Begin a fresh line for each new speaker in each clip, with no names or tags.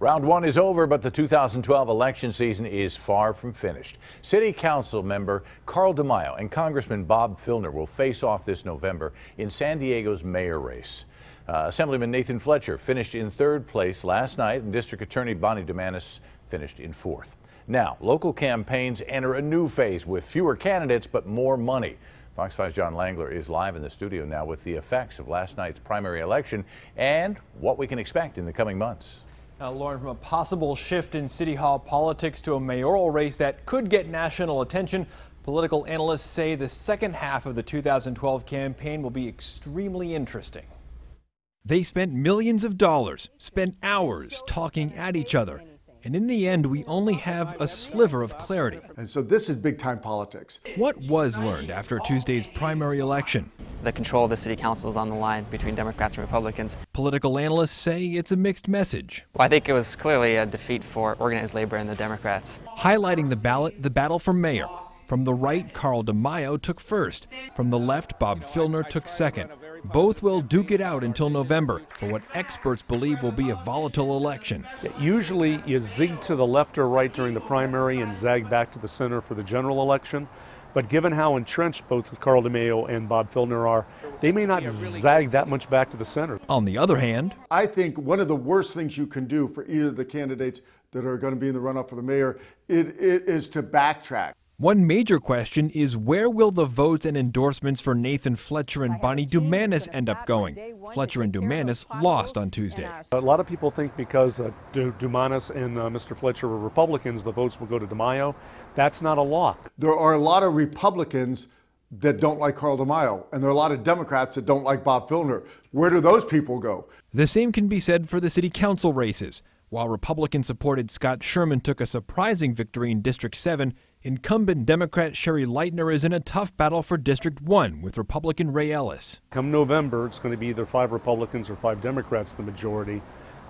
Round one is over, but the 2012 election season is far from finished. City Council member Carl DeMaio and Congressman Bob Filner will face off this November in San Diego's mayor race. Assemblyman Nathan Fletcher finished in third place last night, and District Attorney Bonnie Dumanis finished in fourth. Now, local campaigns enter a new phase with fewer candidates but more money. Fox 5's John Langeler is live in the studio now with the effects of last night's primary election and what we can expect in the coming months.
Now, Lauren, from a possible shift in City Hall politics to a mayoral race that could get national attention, political analysts say the second half of the 2012 campaign will be extremely interesting.
They spent millions of dollars, spent hours talking at each other. And in the end, we only have a sliver of clarity.
And so this is big-time politics.
What was learned after Tuesday's primary election?
The control of the city council is on the line between Democrats and Republicans.
Political analysts say it's a mixed message.
Well, I think it was clearly a defeat for organized labor and the Democrats.
Highlighting the battle for mayor. From the right, Carl DeMaio took first. From the left, Bob Filner took second. Both will duke it out until November for what experts believe will be a volatile election.
Usually you zig to the left or right during the primary and zag back to the center for the general election. But given how entrenched both Carl DeMaio and Bob Filner are, they may not zag that much back to the center.
On the other hand,
I think one of the worst things you can do for either of the candidates that are going to be in the runoff for the mayor it is to backtrack.
One major question is, where will the votes and endorsements for Nathan Fletcher and Bonnie Dumanis end up going? Fletcher and Dumanis lost on Tuesday.
A lot of people think because Dumanis and Mr. Fletcher were Republicans, the votes will go to DeMaio. That's not a lock.
There are a lot of Republicans that don't like Carl DeMaio, and there are a lot of Democrats that don't like Bob Filner. Where do those people go?
The same can be said for the city council races. While Republican-supported Scott Sherman took a surprising victory in District 7, incumbent Democrat Sherry Leitner is in a tough battle for District 1 with Republican Ray Ellis.
Come November, it's going to be either 5 Republicans or 5 Democrats, the majority.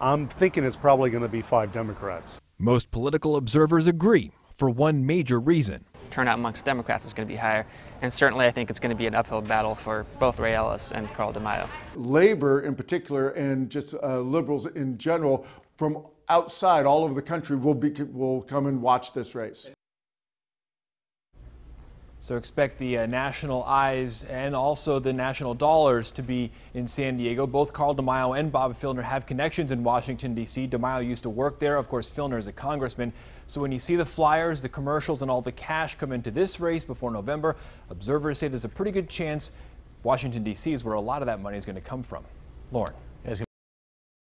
I'm thinking it's probably going to be 5 Democrats.
Most political observers agree, for one major reason.
Turnout amongst Democrats is going to be higher, and certainly I think it's going to be an uphill battle for both Ray Ellis and Carl DeMaio.
Labor in particular, and just liberals in general, from outside all over the country will come and watch this race.
So expect the national eyes and also the national dollars to be in San Diego. Both Carl DeMaio and Bob Filner have connections in Washington, D.C. DeMaio used to work there. Of course, Filner is a congressman. So when you see the flyers, the commercials, and all the cash come into this race before November, observers say there's a pretty good chance Washington, D.C. is where a lot of that money is going to come from. Lauren.